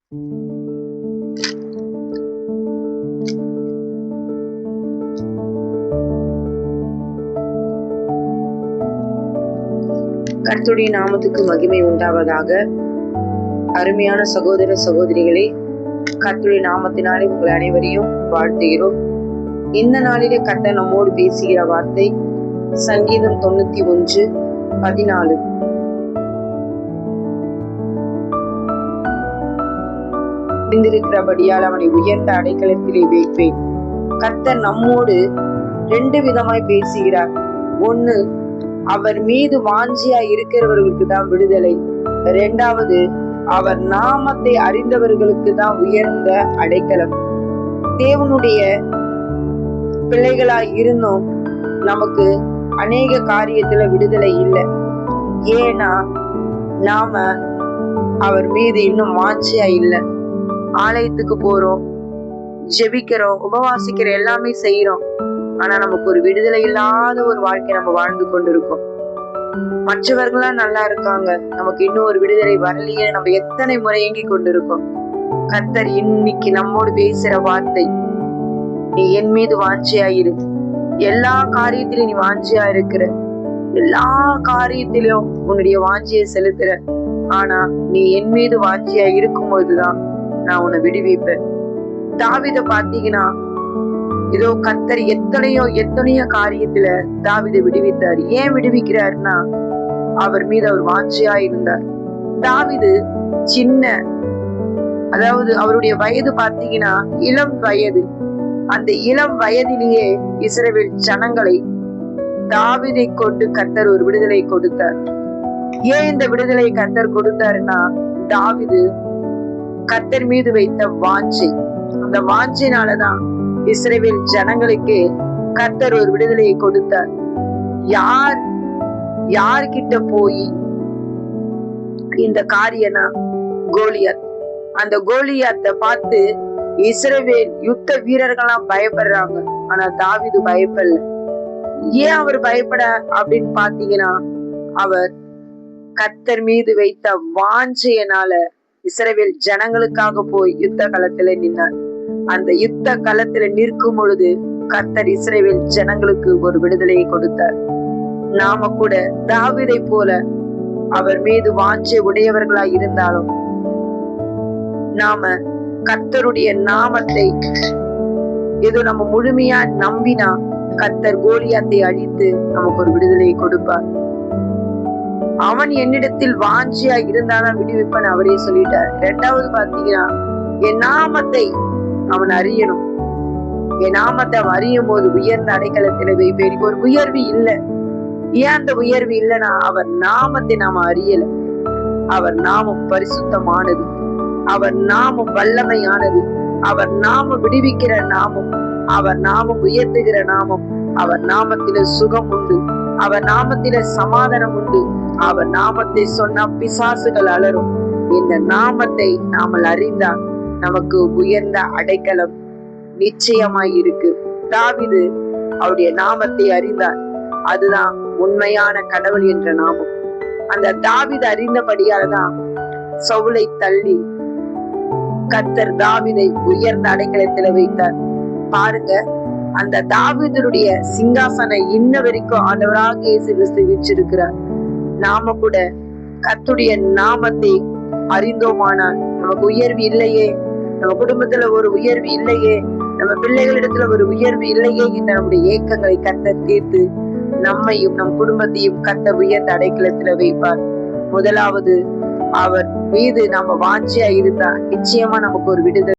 கர்த்தருடைய நாமத்துக்கு மகிமை உண்டாவதாக. அருமையான சகோதர சகோதரிகளே, கர்த்தருடைய நாமத்தினாலே உங்கள் அனைவரையும் வாழ்த்துகிறோம். இந்த நாளிலே கர்த்தர் நம்மோடு பேசுகிற வார்த்தை சங்கீதம் 91:14. இருக்கிறபடியால் அவனை உயர்ந்த அடைக்கலத்திலே வைப்பேன். கர்த்தர் நம்மோடு 2 விதமாய் பேசுகிறார். ஒண்ணு, அவர் மீது வாஞ்சியா இருக்கிறவர்களுக்கு தான் விடுதலை. 2வது, அவர் நாமத்தை அறிந்தவர்களுக்கு தான் உயர்ந்த அடைக்கலம். தேவனுடைய பிள்ளைகளாய் இருந்தும் நமக்கு அநேக காரியத்துல விடுதலை இல்லை. ஏன்னா நாம அவர் மீது இன்னும் வாஞ்சியா இல்லை. ஆலயத்துக்கு போறோம், ஜெபிக்கிறோம், உபவாசிக்கிற எல்லாமே செய்யறோம். ஆனா நமக்கு ஒரு விடுதலை இல்லாத ஒரு வாழ்க்கை நம்ம வாழ்ந்து கொண்டிருக்கோம். மற்றவர்களாம் நல்லா இருக்காங்க, நமக்கு இன்னும் ஒரு விடுதலை வரலையே. நம்ம எத்தனை முறை ஏங்கி கொண்டிருக்கோம். கர்த்தர் இன்னைக்கு நம்மோடு பேசுற வார்த்தை, நீ என் மீது வாஞ்சியாயிரு. எல்லா காரியத்திலும் நீ வாஞ்சியா இருக்கிற, எல்லா காரியத்திலும் உன்னுடைய வாஞ்சியை செலுத்துற. ஆனா நீ என் மீது வாஞ்சியா இருக்கும் போதுதான் நான் உன்னை விடுவிப்பேன். தாவீதை பாத்தீங்கன்னா, இதோ கர்த்தர் எத்தனையோ காரியத்துல தாவீதை விடுவித்தார். ஏன் விடுவிக்கிறார்னா, அவர் மீது அவர் வாஞ்சியா இருந்தார். தாவீது அதாவது அவருடைய வயது பாத்தீங்கன்னா இளம் வயது. அந்த இளம் வயதிலேயே இஸ்ரவேல் ஜனங்களை தாவீதை கொண்டு கர்த்தர் ஒரு விடுதலை கொடுத்தார். ஏன் இந்த விடுதலை கர்த்தர் கொடுத்தாருன்னா, தாவீது கர்த்தர் மீது வைத்த வாஞ்சை, அந்த வாஞ்சையினாலதான் இஸ்ரவேல் ஜனங்களுக்கு கர்த்தர் ஒரு விடுதலையை கொடுத்தார். யார்கிட்ட போய் இந்த காரியம்னா, கோலியாத். அந்த கோலியாத்தை பார்த்து இஸ்ரவேல் யுத்த வீரர்கள்லாம் பயப்படுறாங்க. ஆனா தாவீது பயப்படல. ஏன் அவர் பயப்பட அப்படின்னு பாத்தீங்கன்னா, அவர் கர்த்தர் மீது வைத்த வாஞ்சையினால இஸ்ரவேல் ஜனங்களுக்காக போய் யுத்த களத்துல நின்னார். அந்த யுத்த களத்துல நிற்கும் பொழுது கர்த்தர் இஸ்ரவேல் ஜனங்களுக்கு ஒரு விடுதலையை கொடுத்தார். நாம கூட தாவீதை போல அவர் மீது வாஞ்சை உடையவர்களாய் இருந்தாலும், நாம கர்த்தருடைய நாமத்தை ஏதோ நம்ம முழுமையா நம்பினா, கர்த்தர் கோலியாத்தை அழித்து நமக்கு ஒரு விடுதலையை கொடுப்பார். அவன் என்னிடத்தில் வாஞ்சியா இருந்தானா விடுவிப்பான் அவரே சொல்லிட்டார். 2வது பாத்தீங்கன்னா, என் நாமத்தை அவன் அறியணும். என் நாமத்தை அவன் அறியும் போது உயர்ந்த அடைக்கலத்தில வைப்பேன். ஒரு உயர்வு இல்லை. ஏன் அந்த உயர்வு இல்லைன்னா, அவர் நாமத்தை நாம அறியல. அவர் நாமம் பரிசுத்தமானது, அவர் நாமம் வல்லமையானது, அவர் நாமம் விடுவிக்கிற நாமம், அவர் நாமம் உயர்த்துகிற நாமம். அவர் நாமத்தில சுகம் உண்டு, அவர் நாமத்தில சமாதானம் உண்டு. அவர் நாமத்தை சொன்னா பிசாசுகள் அலரும். இந்த நாமத்தை நாமல் அறிந்தால் நமக்கு உயர்ந்த அடைக்கலம் நிச்சயமாய் இருக்கு. தாவீது அவருடைய நாமத்தை அறிந்தார். அதுதான் உண்மையான கடவுள் என்ற நாமம். அந்த தாவீது அறிந்தபடியால்தான் சவுலை தள்ளி கர்த்தர் தாவீதை உயர்ந்த அடைக்கலத்துல வைத்தார். பாருங்க, அந்த தாவீதுடைய சிங்காசனம் இன்ன வரைக்கும் ஆண்டவராக இயேசு கிறிஸ்து வீற்றிருக்கிறார். நாம கூட கர்த்தருடைய நாமத்தை அறிந்தோமானால் நமக்கு உயர்வு இல்லையே, நம்ம குடும்பத்துல ஒரு உயர்வு இல்லையே, நம்ம பிள்ளைகளிடத்துல ஒரு உயர்வு இல்லையே என்ற நம்முடைய ஏக்கங்களை கர்த்தர் தீர்த்து நம்மையும் நம் குடும்பத்தையும் கர்த்தர் உயர்ந்த அடைக்கலத்துல வைப்பார். முதலாவது, அவர் மீது நாம வாஞ்சியா இருந்தா நிச்சயமா நமக்கு ஒரு விடுதலை.